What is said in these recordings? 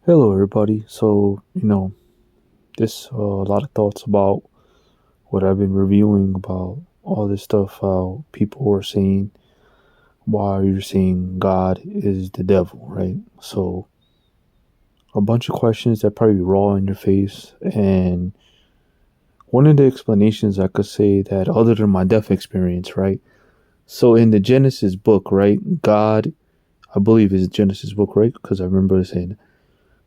Hello, everybody. This a lot of thoughts about what I've been reviewing about all this stuff. How people are saying why you're saying God is the devil, right? So a bunch of questions that probably raw in your face, and one of the explanations I could say that other than my death experience, right? So in the Genesis book, right? God, I believe is Genesis book, right? Because I remember saying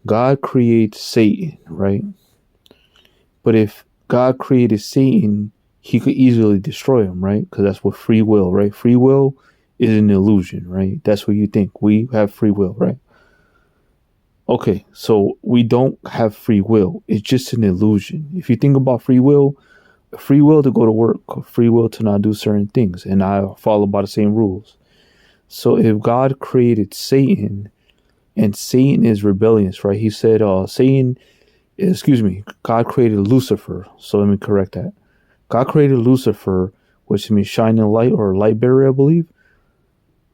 God creates Satan, right? But if God created Satan, he could easily destroy him, right? Because that's what free will, right? Free will is an illusion, right? That's what you think. We have free will, right? Okay, so we don't have free will. It's just an illusion. If you think about free will to go to work, free will to not do certain things, and I follow by the same rules. So if God created Satan and Satan is rebellious, right? He said, God created Lucifer. So let me correct that. God created Lucifer, which means shining light or light bearer, I believe.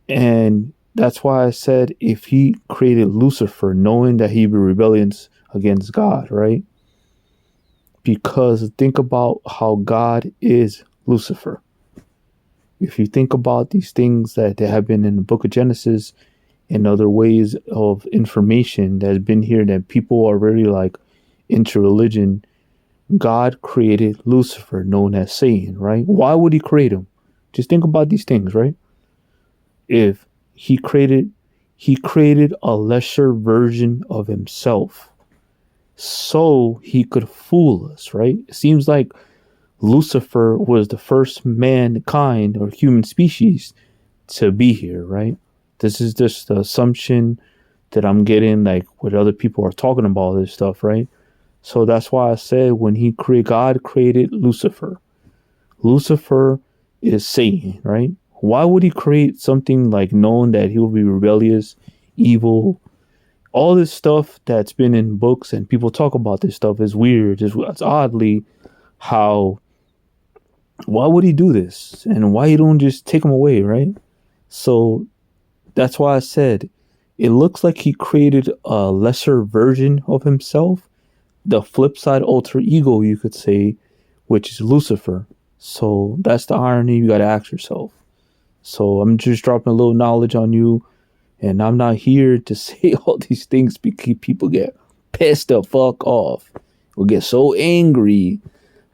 And that's why I said if he created Lucifer, knowing that he'd be rebellious against God, right? Because think about how God is Lucifer. If you think about these things that have been in the book of Genesis and other ways of information that's been here that people are really like into religion, God created Lucifer, known as Satan, right? Why would he create him? Just think about these things, right? If he created a lesser version of himself so he could fool us, right? It seems like Lucifer was the first mankind or human species to be here, right? This is just the assumption that I'm getting, like what other people are talking about this stuff, right? So that's why I said when God created Lucifer. Lucifer is Satan, right? Why would he create something like knowing that he will be rebellious, evil? All this stuff that's been in books and people talk about this stuff is weird. It's oddly how why would he do this? And why you don't just take him away, right? So that's why I said it looks like he created a lesser version of himself, the flip side alter ego, you could say, which is Lucifer. So that's the irony you got to ask yourself. So I'm just dropping a little knowledge on you, and I'm not here to say all these things because people get pissed the fuck off or get so angry.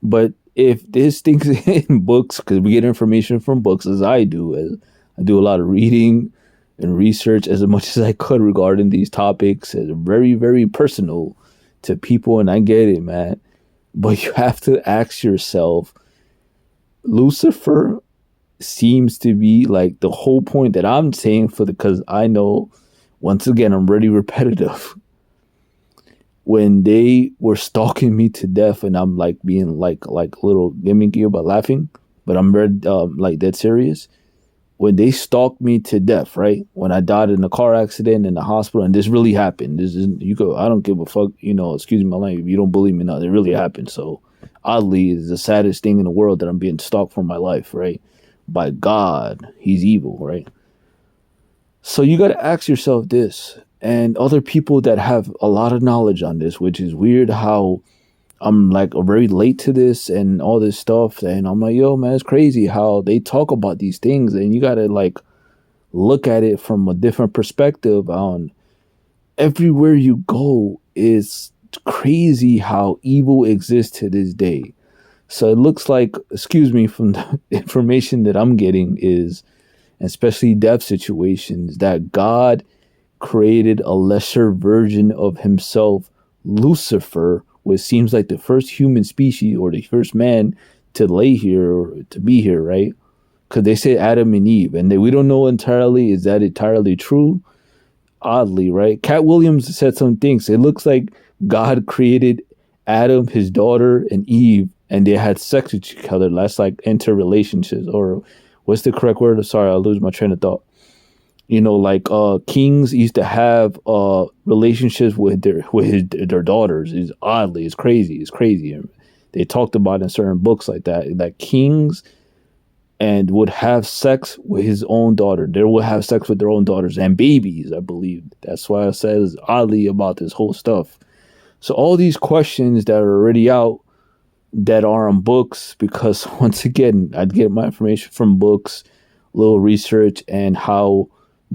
But if this thing's in books, because we get information from books as as I do a lot of reading and research as much as I could regarding these topics, as very, very personal to people, and I get it, man. But you have to ask yourself, Lucifer seems to be like the whole point that I'm saying because I know once again I'm really repetitive. When they were stalking me to death, and I'm like being like a little gimmicky about laughing, but I'm very like dead serious. When they stalked me to death, right? When I died in a car accident in the hospital, and this really happened. This is you go. I don't give a fuck. Excuse my language. If you don't believe me, no, it really happened. So oddly, it's the saddest thing in the world that I'm being stalked for my life, right? By God, He's evil, right? So you got to ask yourself this, and other people that have a lot of knowledge on this, which is weird how I'm like very late to this and all this stuff. And I'm like, yo, man, it's crazy how they talk about these things. And you got to like look at it from a different perspective on everywhere you go is crazy how evil exists to this day. So it looks like, excuse me, from the information that I'm getting is, especially death situations, that God created a lesser version of himself, Lucifer, which seems like the first human species or the first man to lay here or to be here, right? Because they say Adam and Eve, and we don't know entirely, is that entirely true? Oddly, right? Cat Williams said some things. It looks like God created Adam, his daughter, and Eve, and they had sex with each other. That's like interrelationships, or what's the correct word? Sorry, I'll lose my train of thought. Like kings used to have relationships with their daughters. It's crazy. They talked about in certain books like that kings and would have sex with his own daughter. They would have sex with their own daughters and babies, I believe. That's why I says oddly about this whole stuff. So all these questions that are already out that are on books, because once again, I'd get my information from books, little research, and how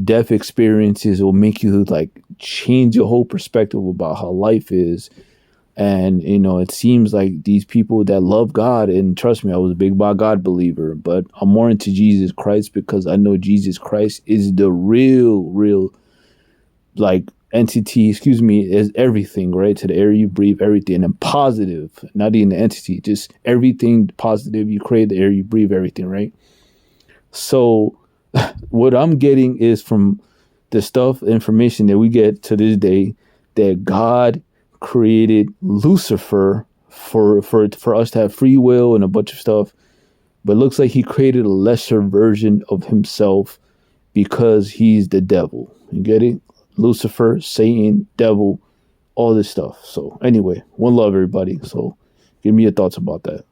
death experiences will make you like change your whole perspective about how life is. And, it seems like these people that love God, and trust me, I was a big God believer, but I'm more into Jesus Christ because I know Jesus Christ is the real, like, entity, is everything, right? To the air you breathe, everything, and positive, not even the entity, just everything positive. You create the air you breathe, everything, right? So what I'm getting is from the information that we get to this day, that God created Lucifer for us to have free will and a bunch of stuff, but it looks like he created a lesser version of himself because he's the devil. You get it? Lucifer, Satan, devil, all this stuff. So anyway, one love, everybody. So give me your thoughts about that.